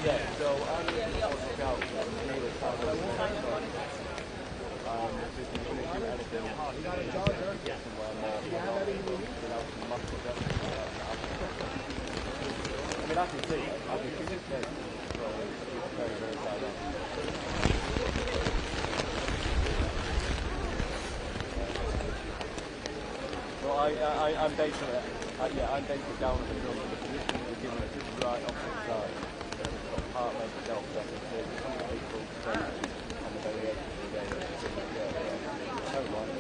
Yeah, so I'm going to look out for the newest time of the I mean, I can see it. I can see it. So it's very, very far down. So I'm basing it. I'm basing it down to the position we're given it just right opposite side. It's got part of itself that is people on the very edge of the day. So right.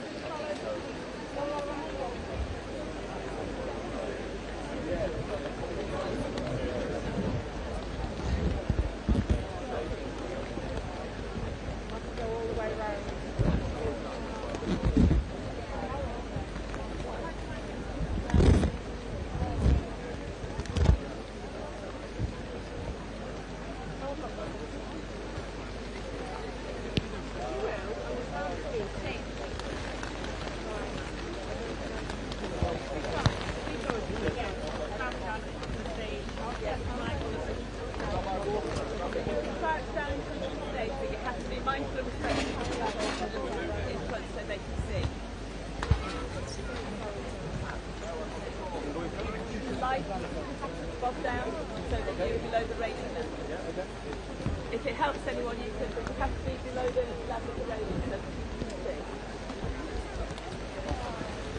If it helps anyone, you have to be below the level of the railing.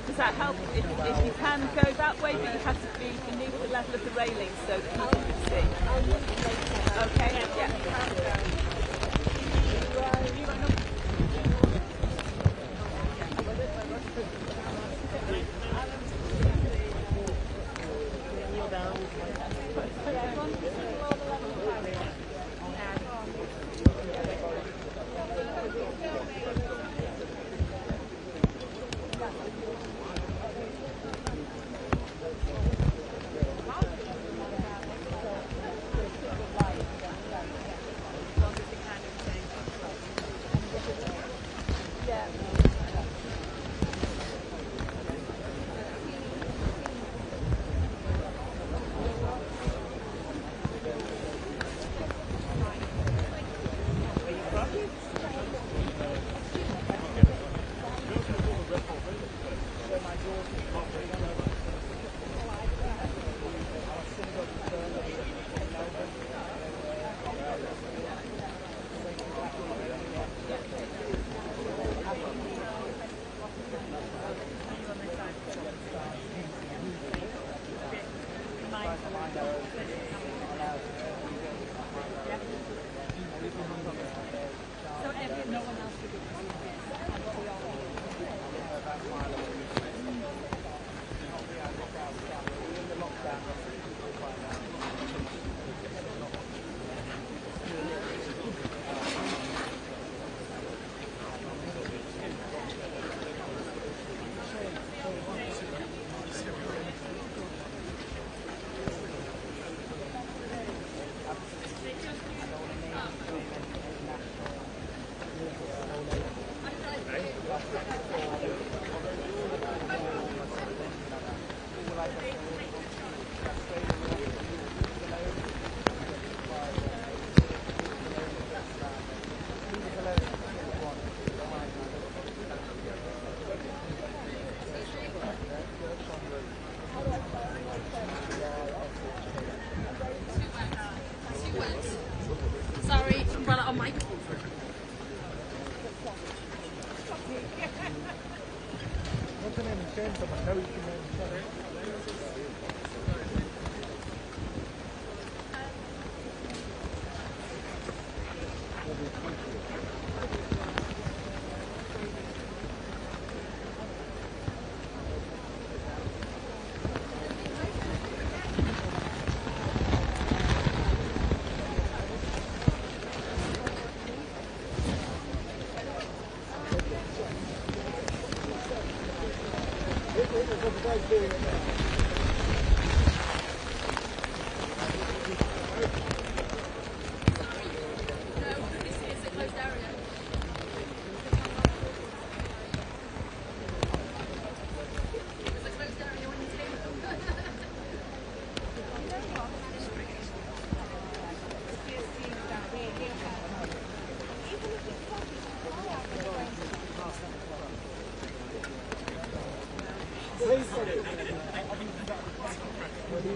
Does that help? If you can go that way, but you have to be beneath the level of the railing so that people can see. Okay? Yeah.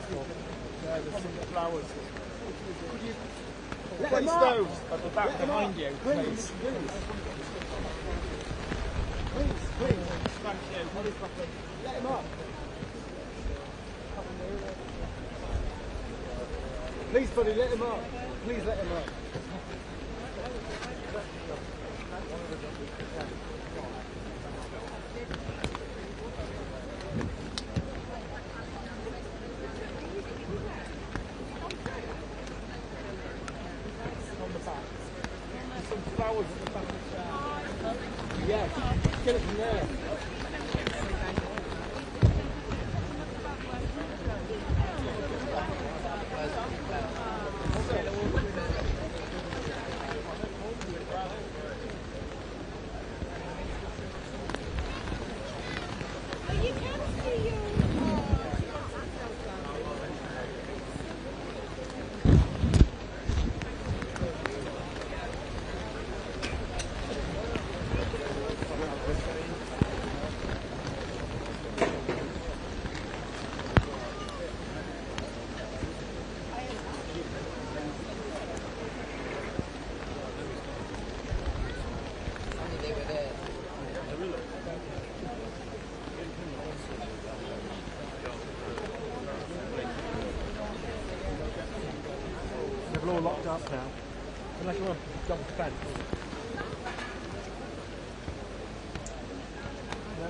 There's some flowers. Place those at the back behind you, please. Please. Thank you. Let him up. Please, buddy, let him up. Please let him up. On the back. There's some flowers at the back of the chair. Yes, get it from there. They're all locked up now. Unless you want to jump the fence. No.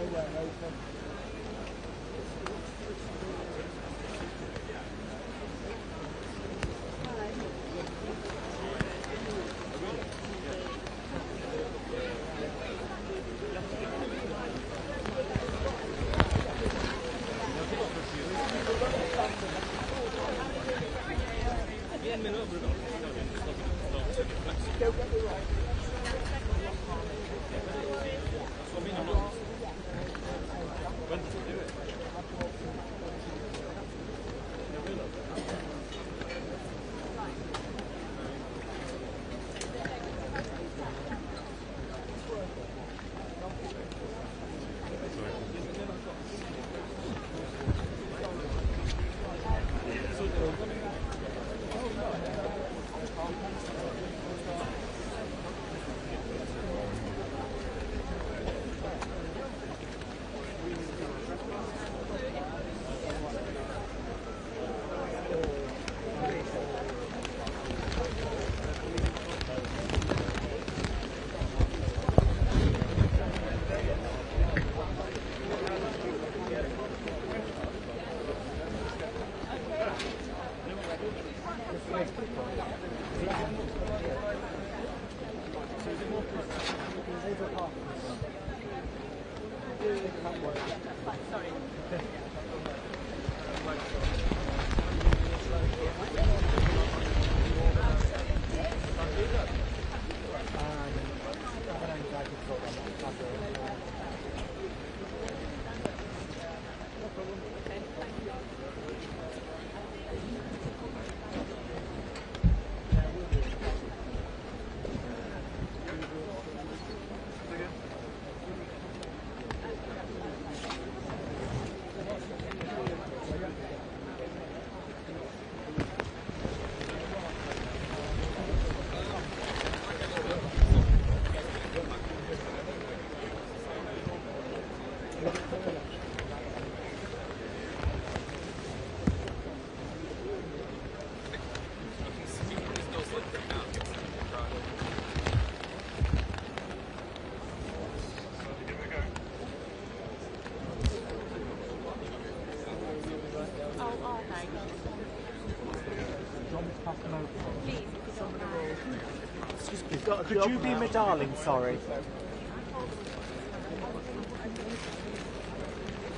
Could you be my darling? Sorry.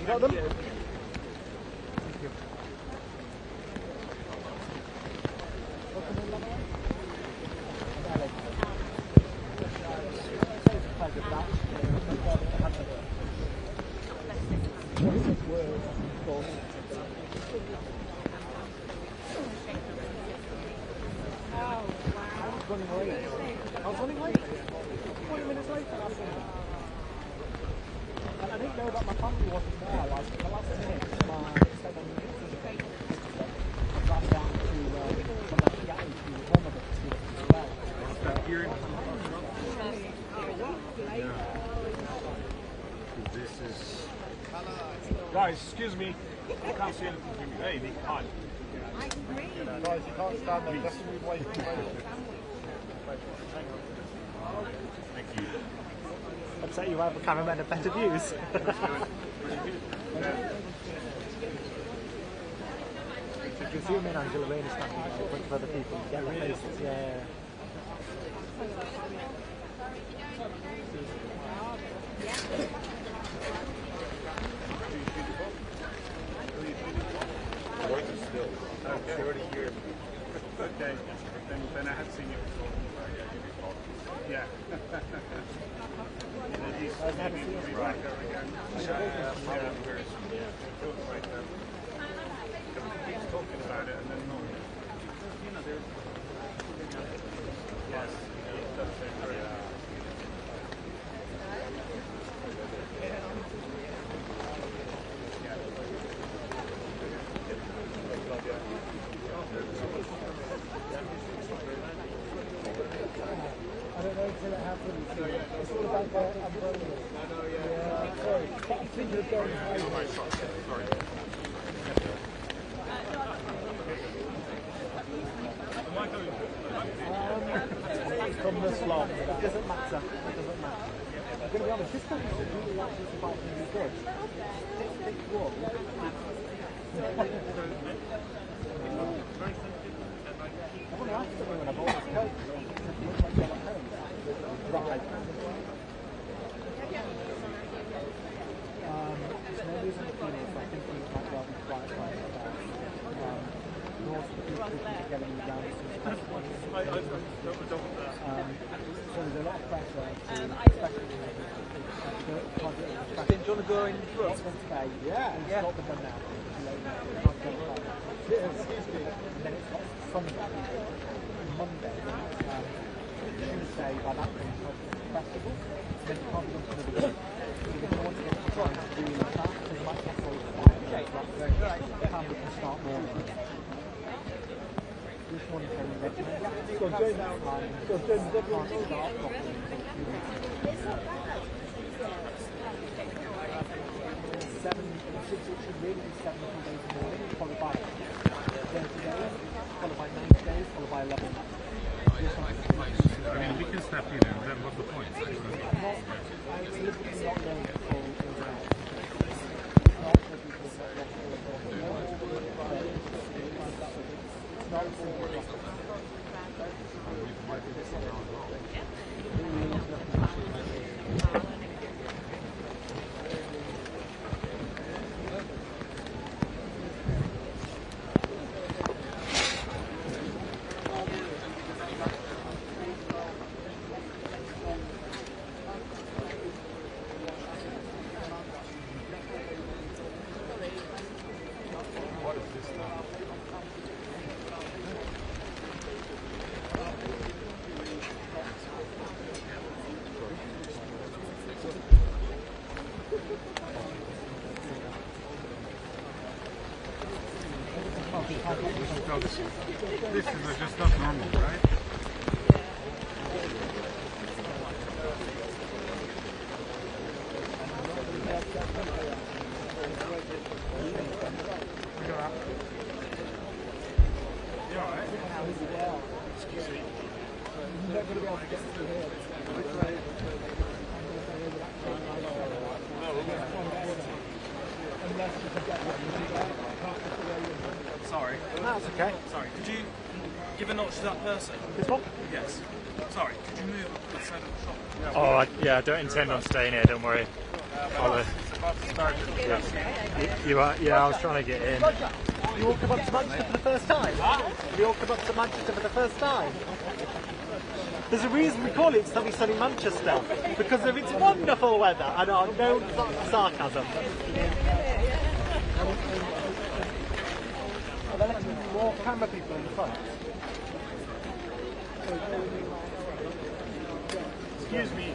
You got them? Thank you. I was running late. 20 minutes later, I didn't know that my family wasn't there. Like, the last minute, my 7 minutes. Guys, excuse me. I can't see anything from you. Hey, be kind. Guys, you can't stand there. You have to move away from the Thank you. Upset you have a cameraman have better views. You can zoom in Angela Rain is standing there, a bunch of other people. You get their faces, yeah. Okay. 30 years. Okay. Then I have seen you before. Yeah. I've never seen you right there again. He's talking about it and then not. You know, there's. Yes. It does say very. I don't know until it happens. It's all about the umbrella. Yeah, sorry. I think you're going high. Sorry. From the slot, it doesn't matter. It doesn't matter. I'm going to be honest, this one is really actually surprisingly good. Thick wall. I want to ask something when I bought this coat. It looks like you're at home. Right. There's no reason to feel this. I think we might well be quite right about north of the people getting you down as soon as possible. So there's a lot of pressure to especially do you want to go in front? Yeah. Stop the gun now. Excuse me. And then it's got Sunday, Monday, Tuesday, by that point, it's festival. Then you can't be done for the week. If you want to get to front really fast, so you might have to go to Canberra can start morning. This morning can be recommended. So James outline. So James Can't start properly until 6, it should really be 17 days in the morning, followed by 30 days, followed by 90 days, folled by 11 months. I mean, we can step in and then what's the point? I'm deliberately not going to fall ins and outs. It's not for people that want to it's not a full process. This is just not normal, right? Sorry. That's okay. Sorry. Could you give a notch to that person? This one? Yes. Sorry. Could you move up to the side of the shop? Oh, I don't intend on staying here, don't worry. You are, yeah, I was trying to get in. You all come up to Manchester for the first time? You all come up to Manchester for the first time? There's a reason we call it Sunny Manchester, because of its wonderful weather. I know, no sarcasm. Are there more camera people in the front? Excuse me.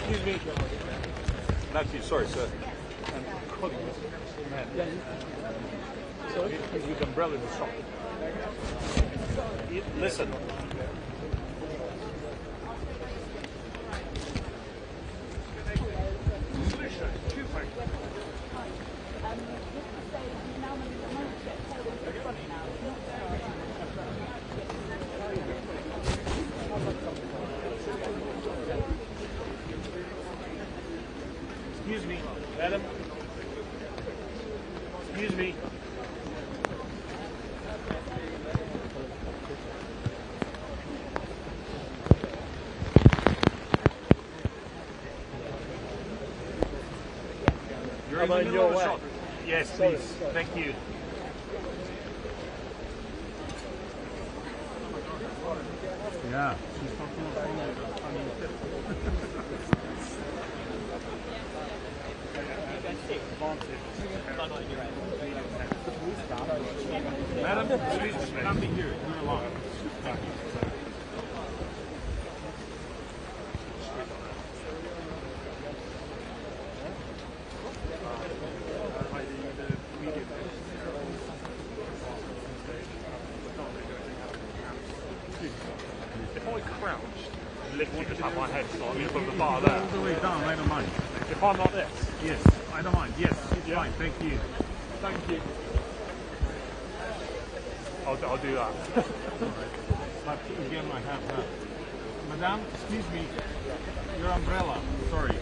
Excuse me. Actually, sorry, sir. I'm calling this man. So he's with umbrella in the shop. Listen. Excuse me, madam. Excuse me. You're in the middle of the shop. Yes, please. Thank you. Yeah, she's talking about Madam, excuse me, can't be here. You're alone. If I crouched and lifted the top of my head, so I'm above the bar there. All the way down, I don't mind. If I'm like this? Yes, I don't mind. Yes, it's fine. Thank you. Thank you. I'll do that. But again, I have that. Madame, excuse me. Your umbrella. Sorry.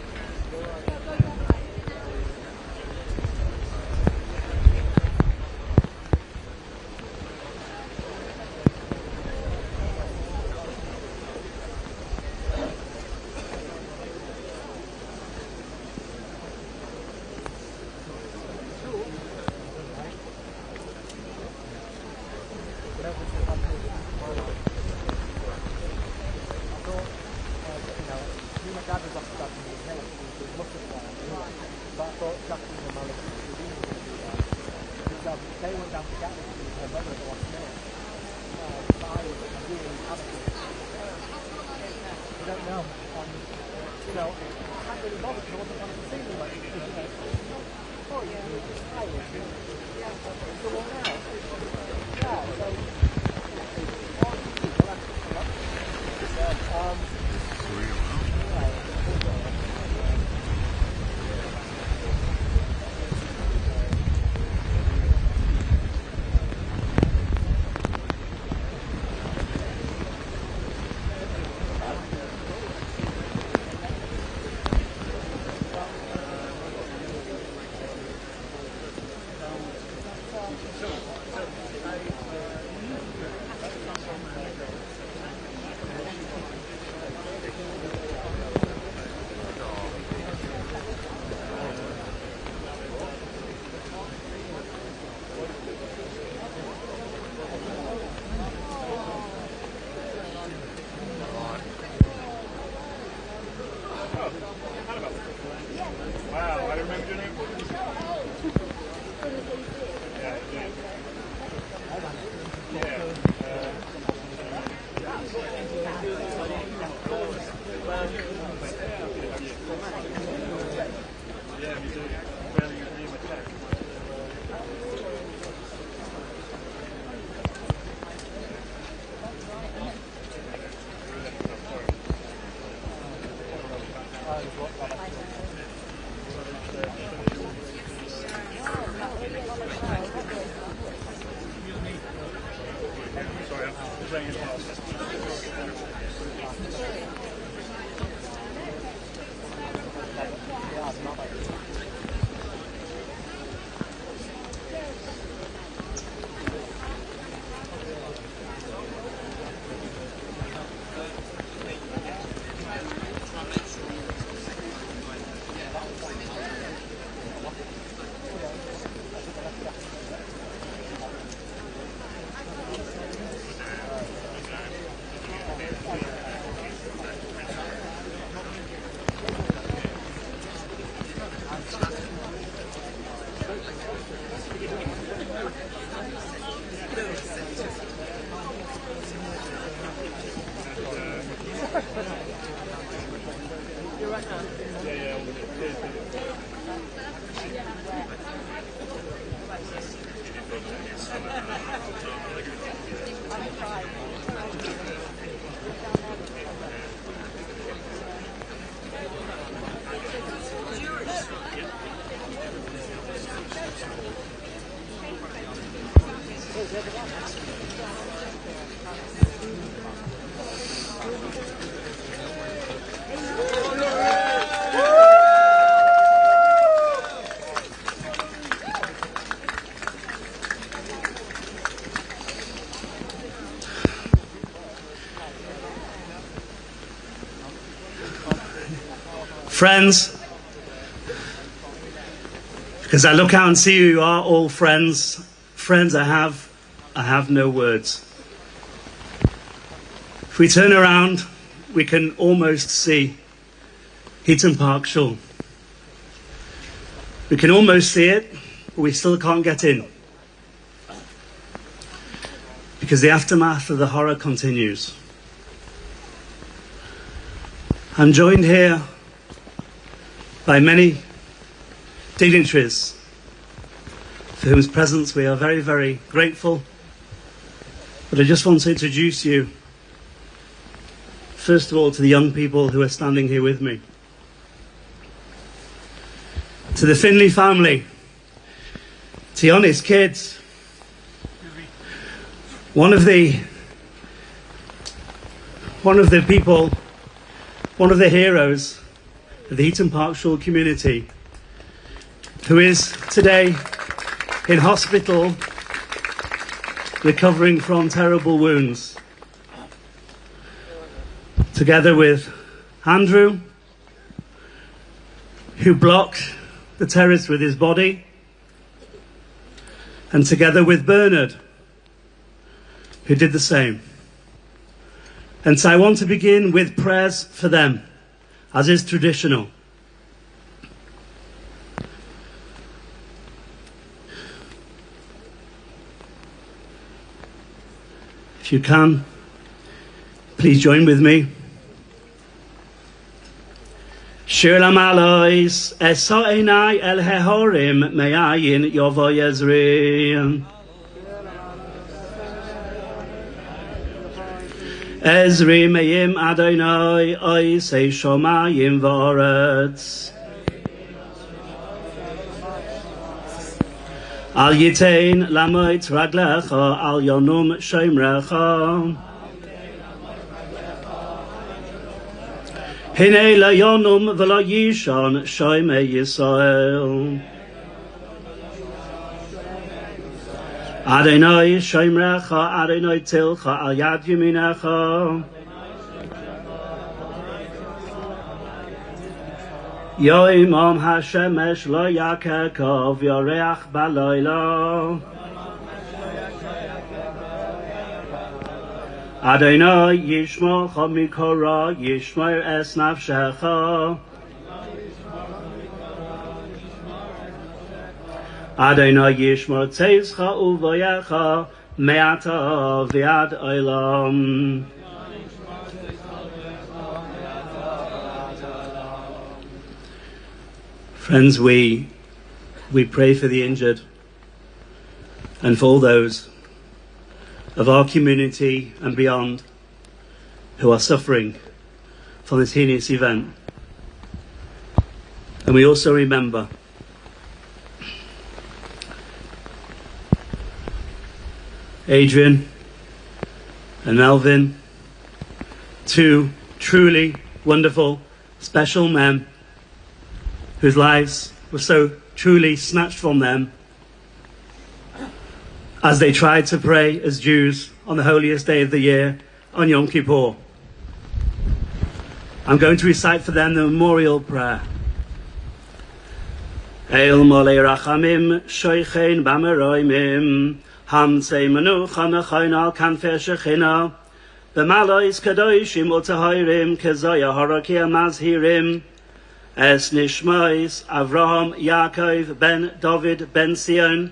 Wow, I remember your name. Yeah, me too. Spelling your name with text. Sorry, I'm playing it off. Friends, because I look out and see you are all friends. Friends, I have no words. If we turn around, we can almost see Heaton Park Shul. We can almost see it, but we still can't get in. Because the aftermath of the horror continues. I'm joined here by many dignitaries for whose presence we are very, very grateful. But I just want to introduce you, first of all, to the young people who are standing here with me. To the Finley family, to Yoni's kids, one of the people, one of the heroes of the Heaton Park Shul community, who is today in hospital recovering from terrible wounds, together with Andrew, who blocked the terrorists with his body, and together with Bernard, who did the same. And so I want to begin with prayers for them, as is traditional. If you can, please join with me. Shir Lamalois, Esa Einai El Hehorim, Me'ayin Yovo Yezri. Ezri Me'im Adonai, Oisei Shomayim V'oretz. Al Yitain Lamoit Raglecha, Al Yonum Shemrecha. Hine La Yonum V'la Yishon, Shoime Yisrael. Adonai Shemrecha, Adonai Tilcha, Al Yad Yeminecha. Yoimam Hashemesh Lo Yakekov, Yoreach Baloila. Adonai Yishmo Chomikora, Yishmo Es Nafshecha. Adonai Yishmo Teizcha Uvoyecha, Me'ata V'yad Olam. Friends, we pray for the injured and for all those of our community and beyond who are suffering from this heinous event. And we also remember Adrian and Melvin, two truly wonderful, special men whose lives were so truly snatched from them as they tried to pray as Jews on the holiest day of the year, on Yom Kippur. I'm going to recite for them the memorial prayer. El Molei Rachamim, Shoichein Bameroimim, Hamtzei Menucha Mechain Al Kanfei Shechina, B'malois Kadoshim U'Tahirim, Kezoya Harakia Mazhirim, Es Nishmois Avraham Yaakov ben David ben Sion,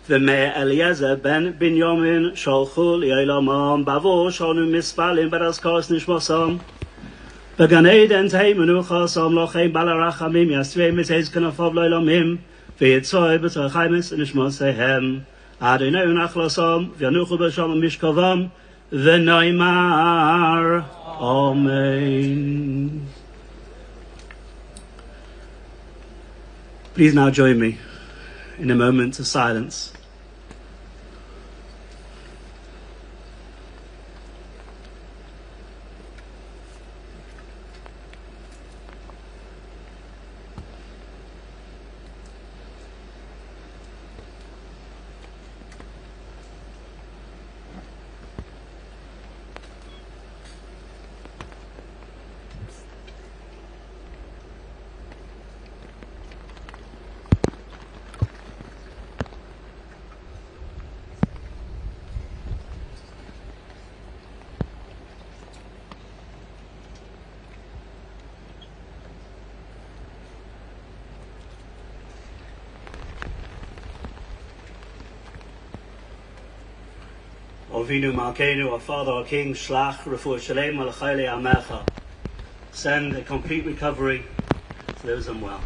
V'mei Eliezer ben Binyamin Sholchu L'Olamam Bavo Shonu Mispalim B'Raskos Nishmosam B'Gan Eden Tei Menuchasam Lochein Balarachamim Yasvei Mitez Kanafov L'Olamim V'Yitzoi B'Tochaimis Nishmosehem Adonai Nachlasam V'Yanuchu B'Shalom Mishkavam V'Noimar Amen. Please now join me in a moment of silence Avinu Malkeinu, our Father, our King, Shlach, Refuah Shalem, Malachayli Amecha. Send a complete recovery to those unwell.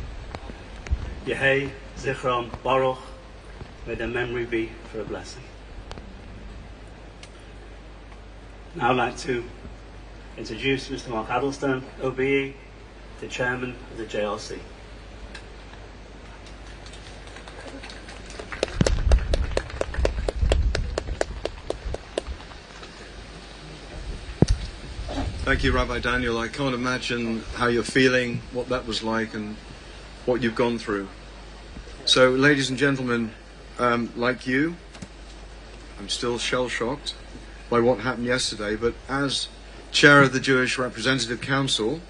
Yehei, Zichron, Baruch, may their memory be for a blessing. Now I'd like to introduce Mr. Mark Addlestone, OBE, the Chairman of the JLC. Thank you, Rabbi Daniel. I can't imagine how you're feeling, what that was like, and what you've gone through. So, ladies and gentlemen, like you, I'm still shell-shocked by what happened yesterday, but as chair of the Jewish Representative Council,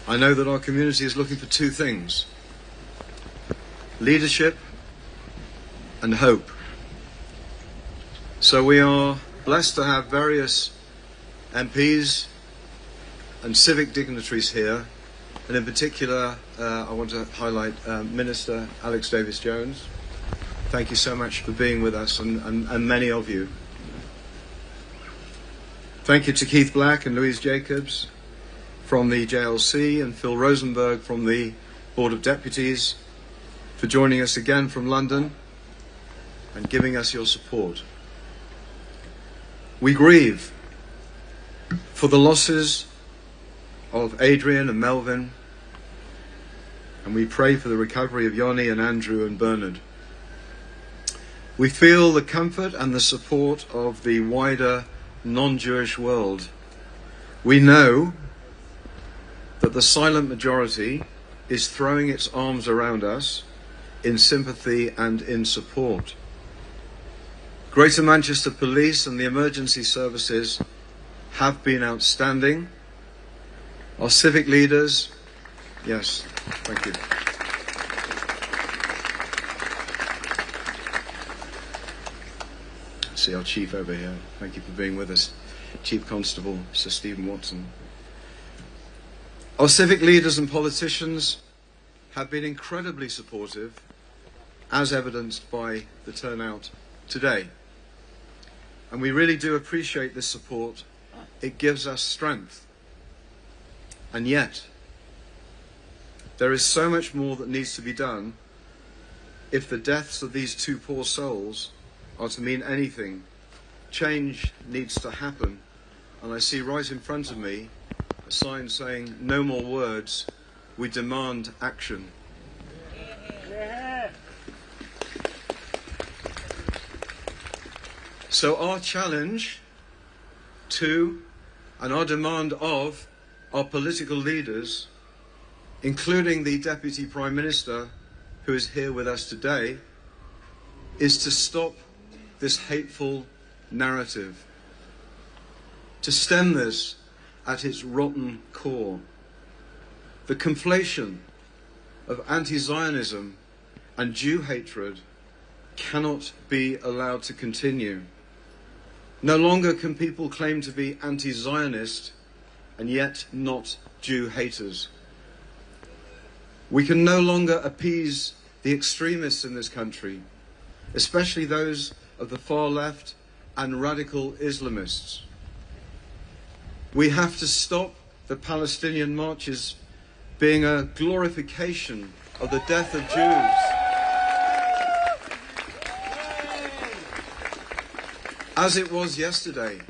I know that our community is looking for two things: leadership and hope. So we are blessed to have various MPs and civic dignitaries here, and in particular I want to highlight Minister Alex Davis-Jones. Thank you so much for being with us, and many of you. Thank you to Keith Black and Louise Jacobs from the JLC and Phil Rosenberg from the Board of Deputies for joining us again from London and giving us your support. We grieve for the losses of Adrian and Melvin, and we pray for the recovery of Yoni and Andrew and Bernard. We feel the comfort and the support of the wider non-Jewish world. We know that the silent majority is throwing its arms around us in sympathy and in support. Greater Manchester Police and the emergency services have been outstanding. Our civic leaders, yes, thank you. See our chief over here. Thank you for being with us. Chief Constable Sir Stephen Watson. Our civic leaders and politicians have been incredibly supportive, as evidenced by the turnout today. And we really do appreciate this support. It gives us strength. And yet, there is so much more that needs to be done if the deaths of these two poor souls are to mean anything. Change needs to happen. And I see right in front of me a sign saying, "No more words, we demand action." So our challenge to, and our demand of, our political leaders, including the Deputy Prime Minister, who is here with us today, is to stop this hateful narrative, to stem this at its rotten core. The conflation of anti-Zionism and Jew hatred cannot be allowed to continue. No longer can people claim to be anti-Zionist and yet not Jew haters. We can no longer appease the extremists in this country, especially those of the far left and radical Islamists. We have to stop the Palestinian marches being a glorification of the death of Jews. As it was yesterday,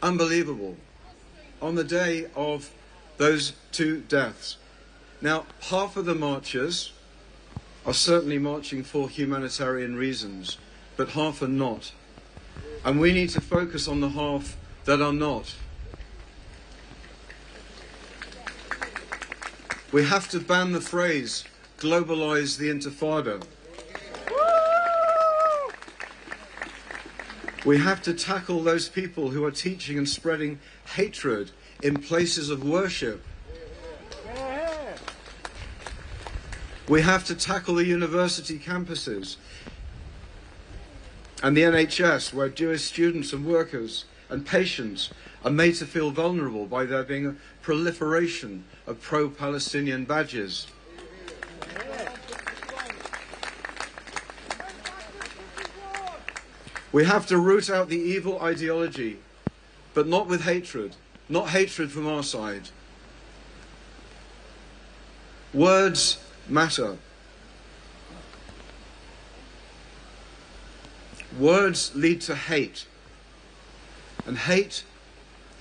unbelievable, on the day of those two deaths. Now, half of the marchers are certainly marching for humanitarian reasons, but half are not. And we need to focus on the half that are not. We have to ban the phrase, globalize the Intifada. We have to tackle those people who are teaching and spreading hatred in places of worship. We have to tackle the university campuses and the NHS, where Jewish students and workers and patients are made to feel vulnerable by there being a proliferation of pro-Palestinian badges. We have to root out the evil ideology, but not with hatred, not hatred from our side. Words matter. Words lead to hate, and hate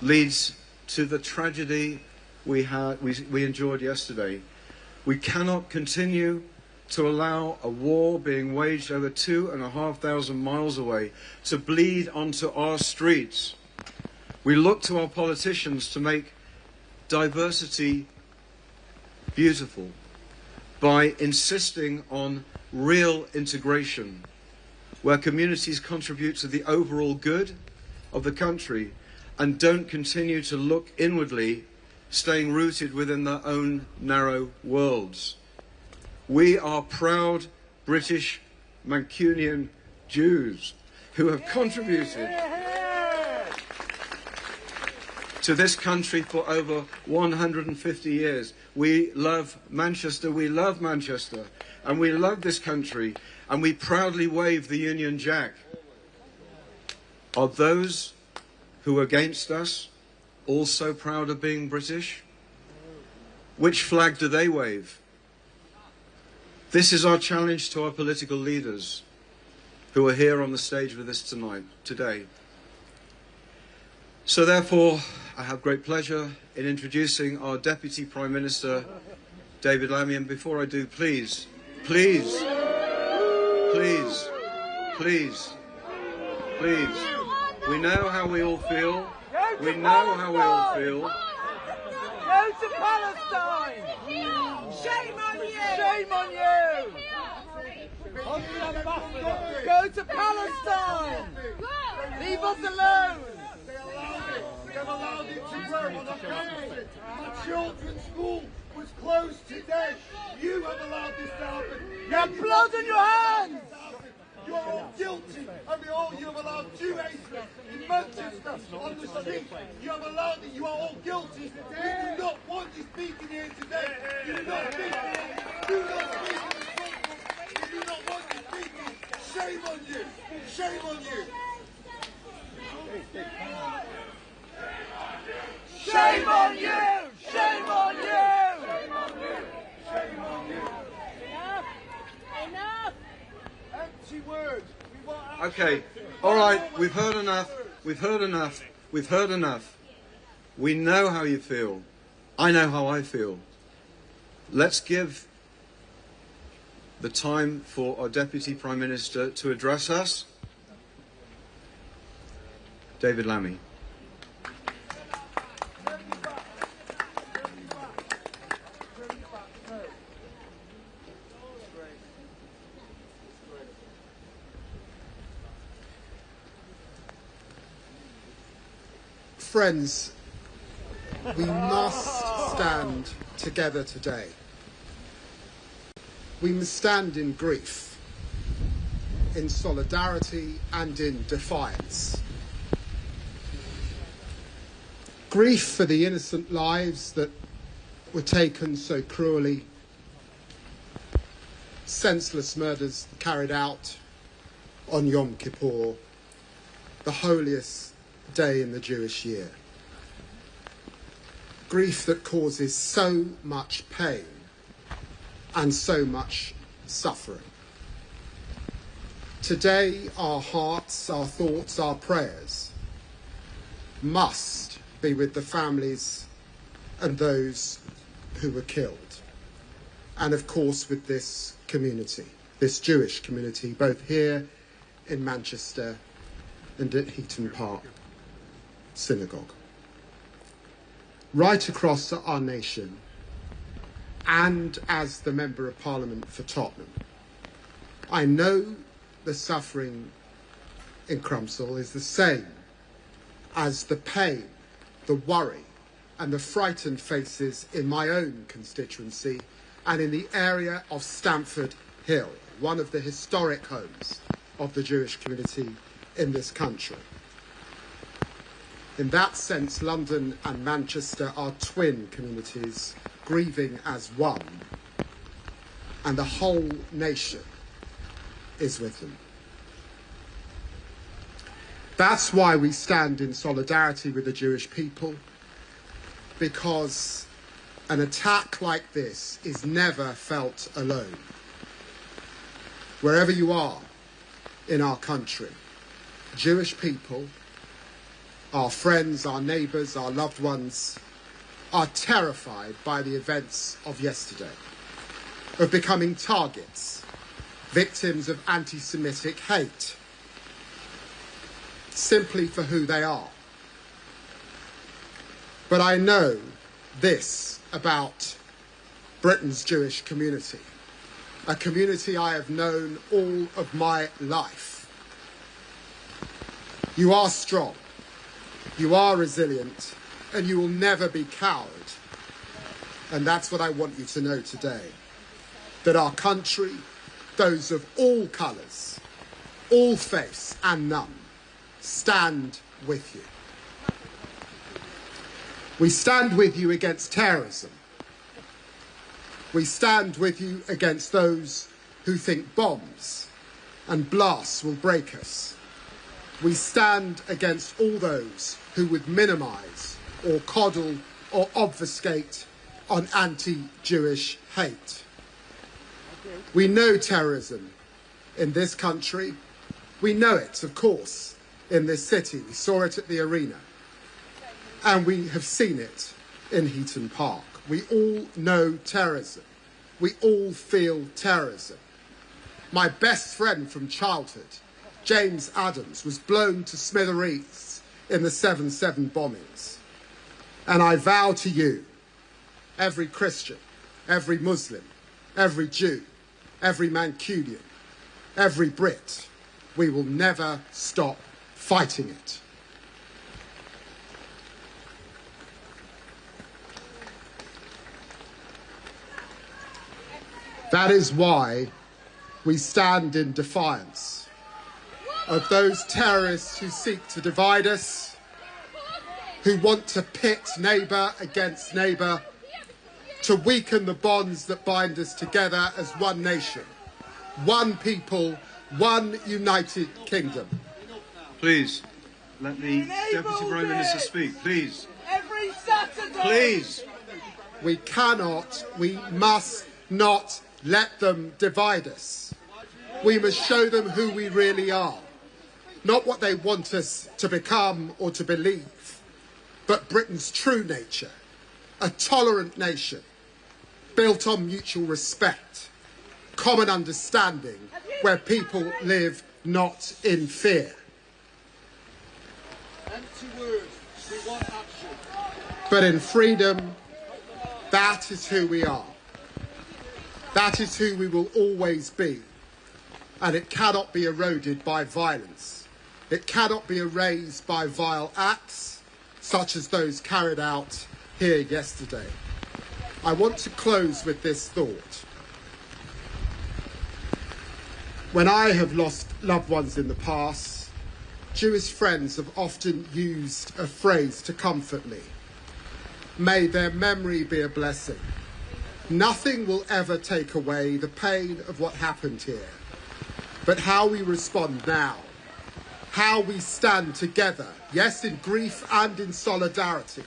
leads to the tragedy we endured yesterday. We cannot continue to allow a war being waged over 2,500 miles away to bleed onto our streets. We look to our politicians to make diversity beautiful by insisting on real integration, where communities contribute to the overall good of the country and don't continue to look inwardly, staying rooted within their own narrow worlds. We are proud British Mancunian Jews who have contributed to this country for over 150 years. We love Manchester, and we love this country, and we proudly wave the Union Jack. Are those who are against us also proud of being British? Which flag do they wave? This is our challenge to our political leaders who are here on the stage with us today. So therefore, I have great pleasure in introducing our Deputy Prime Minister, David Lammy. And before I do, please, we know how we all feel. We know how we all feel. Go to Palestine! Shame on you! Shame on you! Go to Palestine! Leave us alone! They've allowed it to grow on a campus. A children's school was closed today. You have allowed this to happen. You have blood on your hands! You're all guilty. You have allowed Jewish in Manchester on the street. You have allowed it. You are all guilty. You do not want you speaking here today. You do not speak here. Do not speak in the courtroom. You do not want you speaking. Shame on you. Shame on you. Shame on you! Shame on you! Shame on you! Shame on you! Enough! Empty words. Okay, all right, we've heard enough. We've heard enough. We've heard enough. We know how you feel. I know how I feel. Let's give the time for our Deputy Prime Minister to address us. David Lammy. Friends, we must stand together today. We must stand in grief, in solidarity and in defiance. Grief for the innocent lives that were taken so cruelly, senseless murders carried out on Yom Kippur, the holiest day in the Jewish year. Grief that causes so much pain and so much suffering. Today, our hearts, our thoughts, our prayers must be with the families and those who were killed. And of course with this community, this Jewish community, both here in Manchester and at Heaton Park Synagogue. Right across our nation, and as the Member of Parliament for Tottenham, I know the suffering in Crumpsall is the same as the pain, the worry and the frightened faces in my own constituency and in the area of Stamford Hill, one of the historic homes of the Jewish community in this country. In that sense, London and Manchester are twin communities, grieving as one, and the whole nation is with them. That's why we stand in solidarity with the Jewish people, because an attack like this is never felt alone. Wherever you are in our country, Jewish people, our friends, our neighbours, our loved ones, are terrified by the events of yesterday, of becoming targets, victims of anti-Semitic hate, simply for who they are. But I know this about Britain's Jewish community, a community I have known all of my life. You are strong, you are resilient, and you will never be cowed. And that's what I want you to know today, that our country, those of all colours, all faiths and none, stand with you. We stand with you against terrorism. We stand with you against those who think bombs and blasts will break us. We stand against all those who would minimise or coddle or obfuscate on anti-Jewish hate. We know terrorism in this country. We know it, of course, in this city. We saw it at the arena. And we have seen it in Heaton Park. We all know terrorism. We all feel terrorism. My best friend from childhood, James Adams, was blown to smithereens in the 7/7 bombings. And I vow to you, every Christian, every Muslim, every Jew, every Mancunian, every Brit, we will never stop fighting it. That is why we stand in defiance of those terrorists who seek to divide us, who want to pit neighbour against neighbour, to weaken the bonds that bind us together as one nation, one people, one united kingdom. Please, let the Deputy Prime Minister speak, please. Every Saturday. Please. We cannot, we must not let them divide us. We must show them who we really are, not what they want us to become or to believe, but Britain's true nature, a tolerant nation, built on mutual respect, common understanding, where people live not in fear. Empty words. We want action. But in freedom, that is who we are. That is who we will always be. And it cannot be eroded by violence. It cannot be erased by vile acts, such as those carried out here yesterday. I want to close with this thought. When I have lost loved ones in the past, Jewish friends have often used a phrase to comfort me. May their memory be a blessing. Nothing will ever take away the pain of what happened here, but how we respond now, how we stand together, yes, in grief and in solidarity,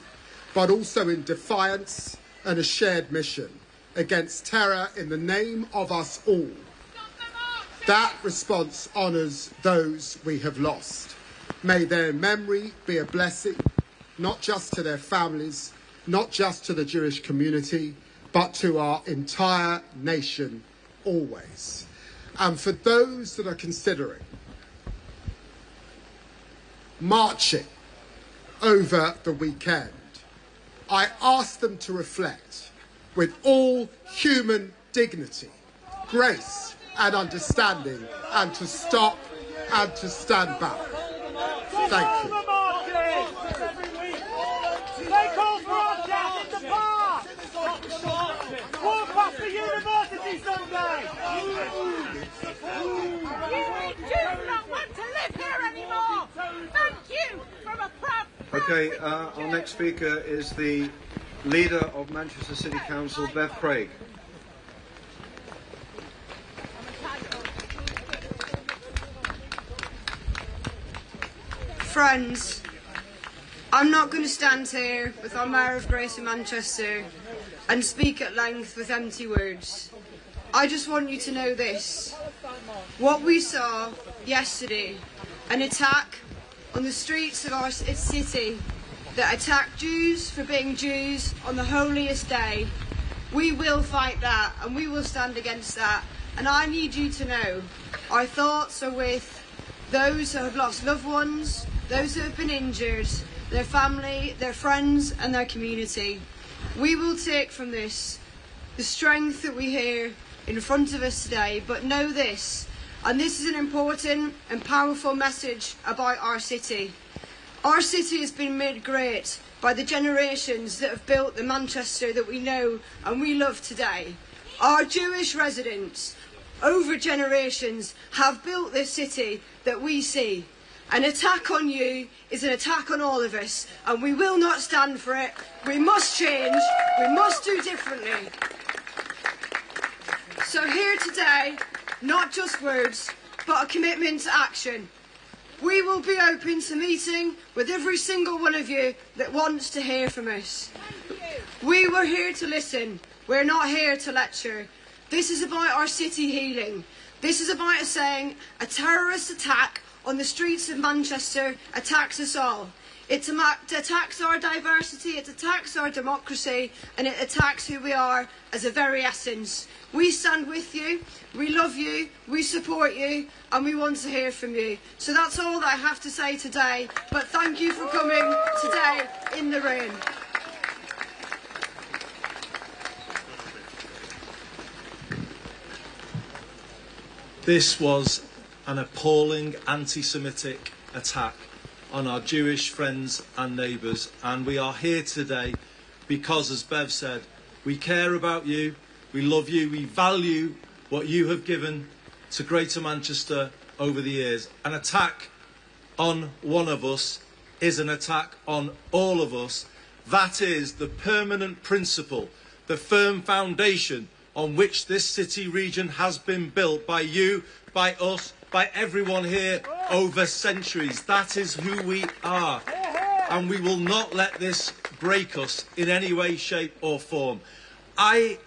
but also in defiance and a shared mission against terror in the name of us all. That response honours those we have lost. May their memory be a blessing, not just to their families, not just to the Jewish community, but to our entire nation always. And for those that are considering marching over the weekend, I ask them to reflect with all human dignity, grace and understanding, and to stop and to stand back. Thank you. They call for our death in the park! Walk past the university someday! We do not want to live here anymore! Thank you from a proud... Okay, our next speaker is the leader of Manchester City Council, Bev Craig. Friends, I'm not going to stand here with our Mayor of Greater Manchester and speak at length with empty words. I just want you to know this. What we saw yesterday, an attack on the streets of our city that attacked Jews for being Jews on the holiest day, we will fight that and we will stand against that. And I need you to know our thoughts are with those who have lost loved ones, those who have been injured, their family, their friends and their community. We will take from this the strength that we hear in front of us today, but know this, and this is an important and powerful message about our city. Our city has been made great by the generations that have built the Manchester that we know and we love today. Our Jewish residents, over generations, have built this city that we see. An attack on you is an attack on all of us, and we will not stand for it. We must change, we must do differently. So here today, not just words, but a commitment to action. We will be open to meeting with every single one of you that wants to hear from us. We were here to listen, we're not here to lecture. This is about our city healing. This is about us saying a terrorist attack on the streets of Manchester attacks us all. It attacks our diversity, it attacks our democracy, and it attacks who we are as a very essence. We stand with you, we love you, we support you, and we want to hear from you. So that's all that I have to say today, but thank you for coming today in the rain. This was an appalling anti-Semitic attack on our Jewish friends and neighbours, and we are here today because, as Bev said, we care about you, we love you, we value what you have given to Greater Manchester over the years. An attack on one of us is an attack on all of us. That is the permanent principle, the firm foundation on which this city region has been built by you, by us, by everyone here over centuries. That is who we are, and we will not let this break us in any way, shape or form. I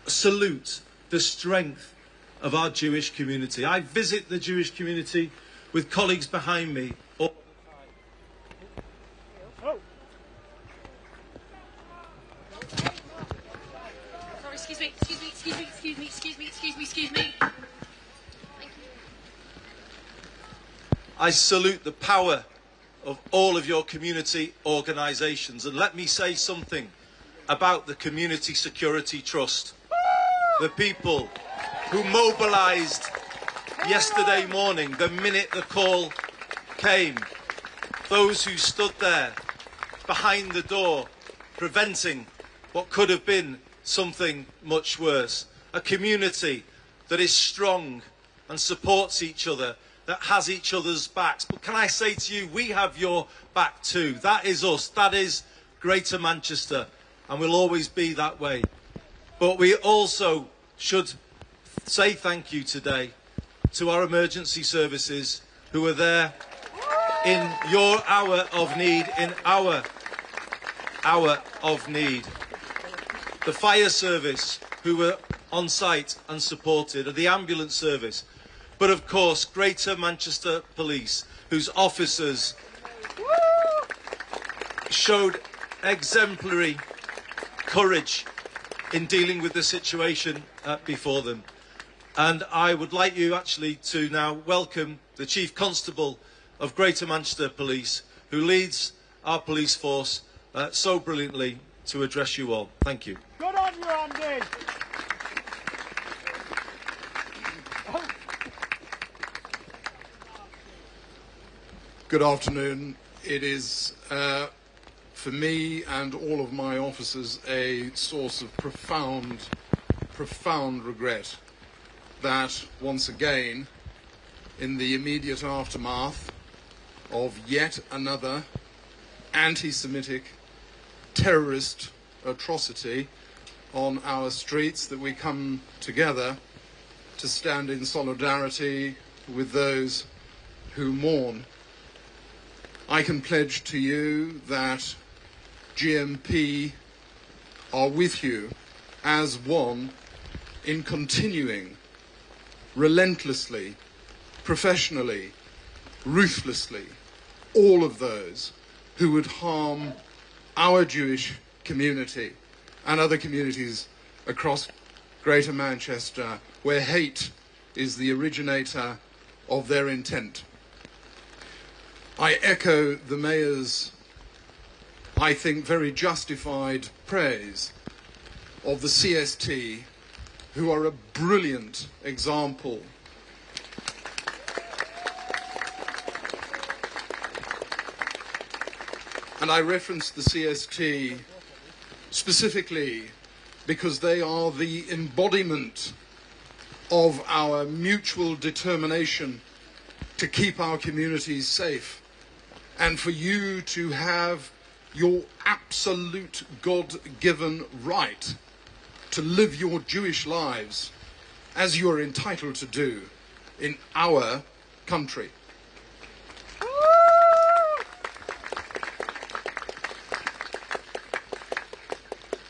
salute the strength of our Jewish community. I visit the Jewish community with colleagues behind me all the time. Sorry, excuse me. I salute the power of all of your community organisations, and let me say something about the Community Security Trust. The people who mobilised yesterday morning, the minute the call came, those who stood there behind the door, preventing what could have been something much worse. A community that is strong and supports each other, that has each other's backs. But can I say to you, we have your back too. That is us. That is Greater Manchester, and will always be that way. But we also should say thank you today to our emergency services who are there in your hour of need, in our hour of need. The fire service who were on site and supported, and the ambulance service. But of course, Greater Manchester Police, whose officers showed exemplary courage in dealing with the situation before them. And I would like you actually to now welcome the Chief Constable of Greater Manchester Police, who leads our police force so brilliantly, to address you all. Thank you. Good on you, Andy. Good afternoon. It is, for me and all of my officers, a source of profound regret that once again, in the immediate aftermath of yet another anti-Semitic terrorist atrocity on our streets, that we come together to stand in solidarity with those who mourn I can pledge to you that GMP are with you as one in continuing relentlessly, professionally, ruthlessly, all of those who would harm our Jewish community and other communities across Greater Manchester, where hate is the originator of their intent. I echo the Mayor's, I think, very justified praise of the CST, who are a brilliant example and I reference the CST specifically because they are the embodiment of our mutual determination to keep our communities safe, and for you to have your absolute God-given right to live your Jewish lives as you are entitled to do in our country.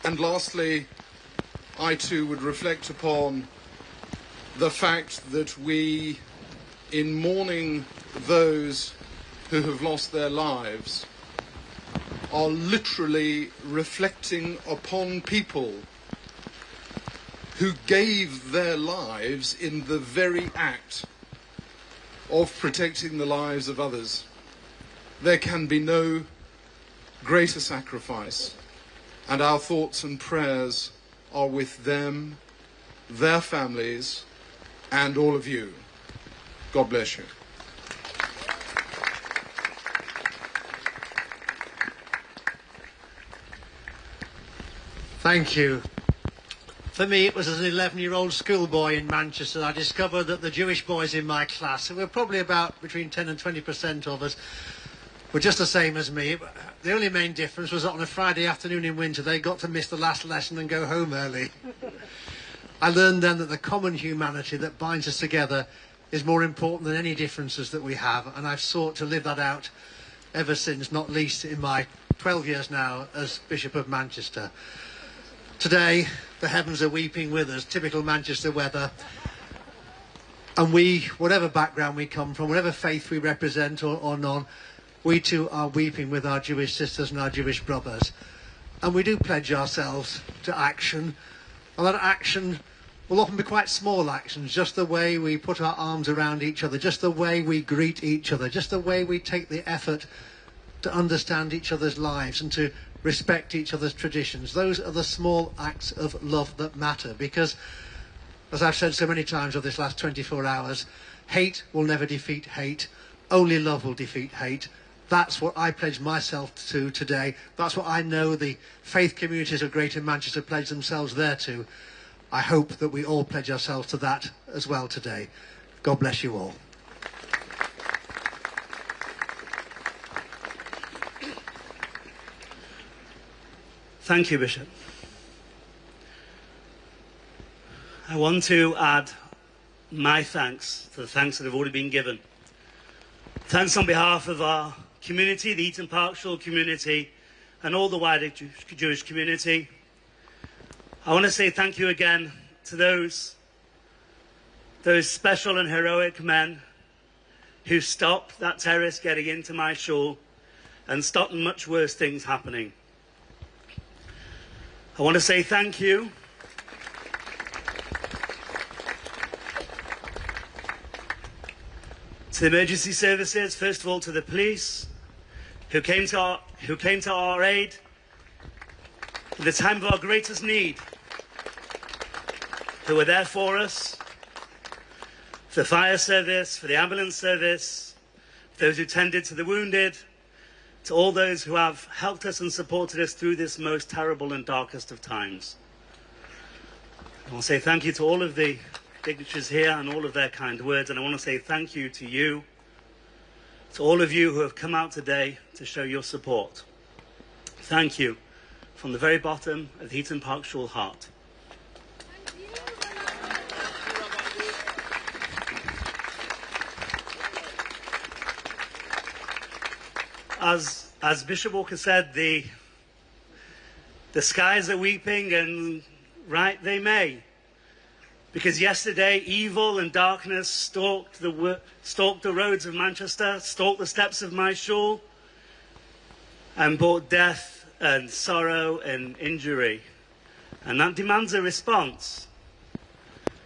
And lastly, I too would reflect upon the fact that we, in mourning those who have lost their lives, are literally reflecting upon people who gave their lives in the very act of protecting the lives of others. There can be no greater sacrifice, and our thoughts and prayers are with them, their families, and all of you. God bless you. Thank you. For me, it was as an 11-year-old schoolboy in Manchester, I discovered that the Jewish boys in my class, who were probably about between 10 and 20% of us, were just the same as me. The only main difference was that on a Friday afternoon in winter, they got to miss the last lesson and go home early. I learned then that the common humanity that binds us together is more important than any differences that we have, and I've sought to live that out ever since, not least in my 12 years now as Bishop of Manchester. Today, the heavens are weeping with us, typical Manchester weather, and we, whatever background we come from, whatever faith we represent or none, we too are weeping with our Jewish sisters and our Jewish brothers. And we do pledge ourselves to action, and that action will often be quite small actions, just the way we put our arms around each other, just the way we greet each other, just the way we take the effort to understand each other's lives and to respect each other's traditions. Those are the small acts of love that matter, because, as I've said so many times over this last 24 hours, hate will never defeat hate, only love will defeat hate. That's what I pledge myself to today. That's what I know the faith communities of Greater Manchester pledge themselves there to. I hope that we all pledge ourselves to that as well today. God bless you all. Thank you, Bishop. I want to add my thanks to the thanks that have already been given. Thanks on behalf of our community, the Eaton Park Shore community, and all the wider Jewish community. I want to say thank you again to those special and heroic men who stopped that terrorist getting into my shul and stopped much worse things happening. I want to say thank you to the emergency services, first of all to the police, who came to our aid at the time of our greatest need, who were there for us, for the fire service, for the ambulance service, for those who tended to the wounded, to all those who have helped us and supported us through this most terrible and darkest of times. I want to say thank you to all of the dignitaries here and all of their kind words, and I want to say thank you to you, to all of you who have come out today to show your support. Thank you from the very bottom of the Eaton Park Shul heart. as Bishop Walker said, the skies are weeping, and right they may. Because yesterday, evil and darkness stalked the roads of Manchester, stalked the steps of my shul, and brought death and sorrow and injury. And that demands a response.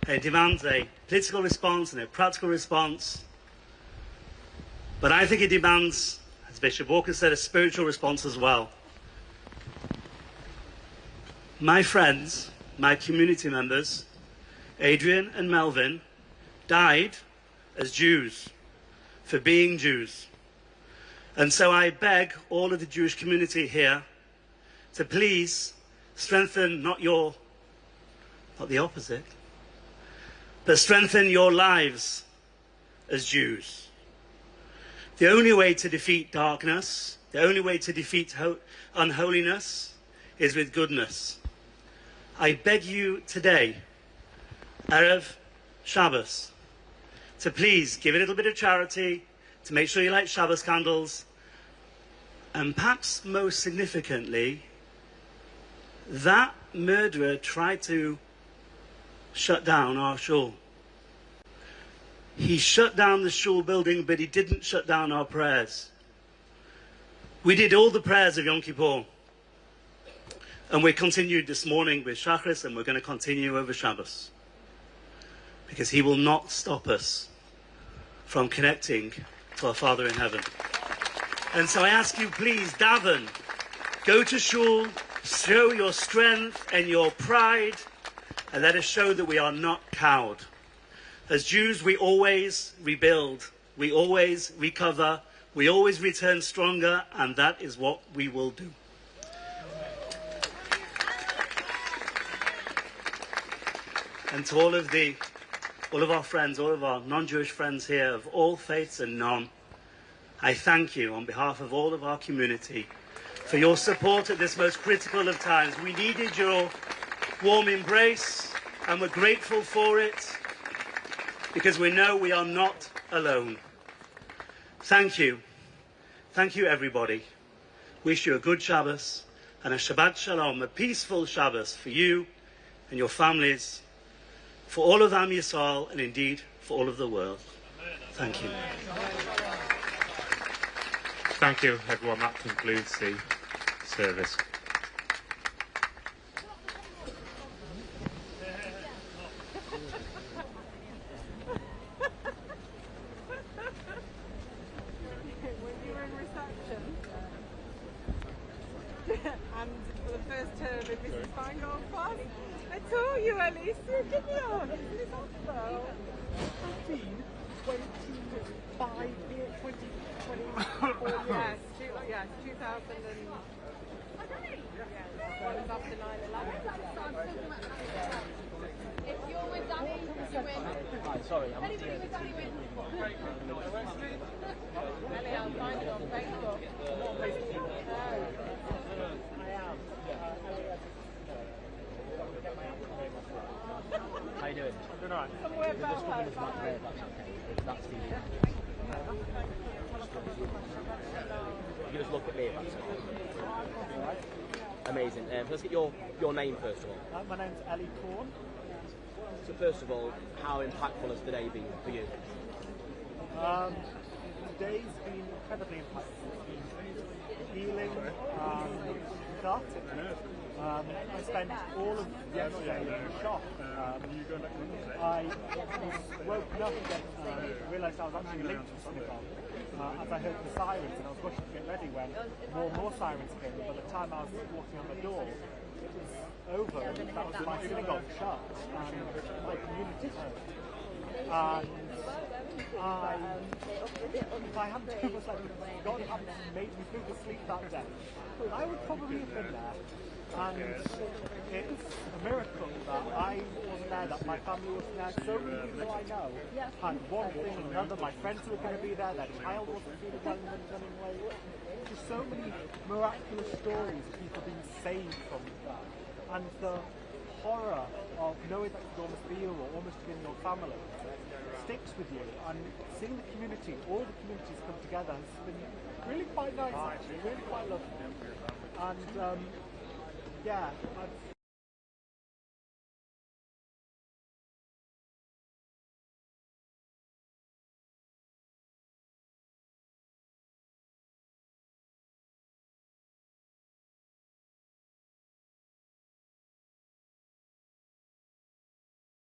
It demands a political response and a practical response. But I think it demands, as Bishop Walker said, a spiritual response as well. My friends, my community members, Adrian and Melvin, died as Jews, for being Jews. And so I beg all of the Jewish community here to please strengthen not the opposite, but strengthen your lives as Jews. The only way to defeat darkness, the only way to defeat unholiness is with goodness. I beg you today, Erev Shabbos, to please give a little bit of charity, to make sure you light Shabbos candles, and perhaps most significantly, that murderer tried to shut down our shul. He shut down the shul building, but he didn't shut down our prayers. We did all the prayers of Yom Kippur, and we continued this morning with Shachris, and we're going to continue over Shabbos, because he will not stop us from connecting to our Father in heaven. And so I ask you, please, daven, go to shul, show your strength and your pride, and let us show that we are not cowed. As Jews, we always rebuild, we always recover, we always return stronger, and that is what we will do. And to all of our friends, all of our non-Jewish friends here of all faiths and none, I thank you on behalf of all of our community for your support at this most critical of times. We needed your warm embrace, and we're grateful for it, because we know we are not alone. Thank you. Thank you, everybody. Wish you a good Shabbos and a Shabbat Shalom, a peaceful Shabbos for you and your families, for all of Am Yisrael, and indeed for all of the world. Thank you. Thank you, everyone. That concludes the service. And for the first term in Mrs. Feingold's class, I told you, Alice, give me on. Isn't this awful? 15, 25, 24 Yes, 2000 and... Well, it's after 9/11. If you're with Danny, you win. Right, sorry, I'm Anybody with Danny win. Ellie, I'll find it on Facebook. How you doing? I'm doing alright. Somewhere Just about coming her. into that prayer, that's okay. That's the... You just look at me if that's okay. Amazing. Let's get your name first of all. My name's Ellie Corn. So first of all, how impactful has today been for you? Today's been incredibly impactful. It's been healing, cathartic. I spent all of yesterday in shock. I was woken up and realised I was actually linked to Synagogue. As I heard the sirens, and I was rushing to get ready when more sirens came. By the time I was walking on the door, it was over. That was my synagogue shut, and my community hurt. And if I hadn't it was like God hadn't made me go to sleep that day, I would probably have been there. And it's a miracle that I wasn't there, that my family wasn't there. So many people I know had one thing or another. My friends were going to be there, their child wasn't feeling well and running away. Just so many miraculous stories of people being saved from that. And the horror of knowing that you could almost be or almost be in your family sticks with you. And seeing the community, all the communities come together has been really quite nice actually, really quite lovely. And yeah, I've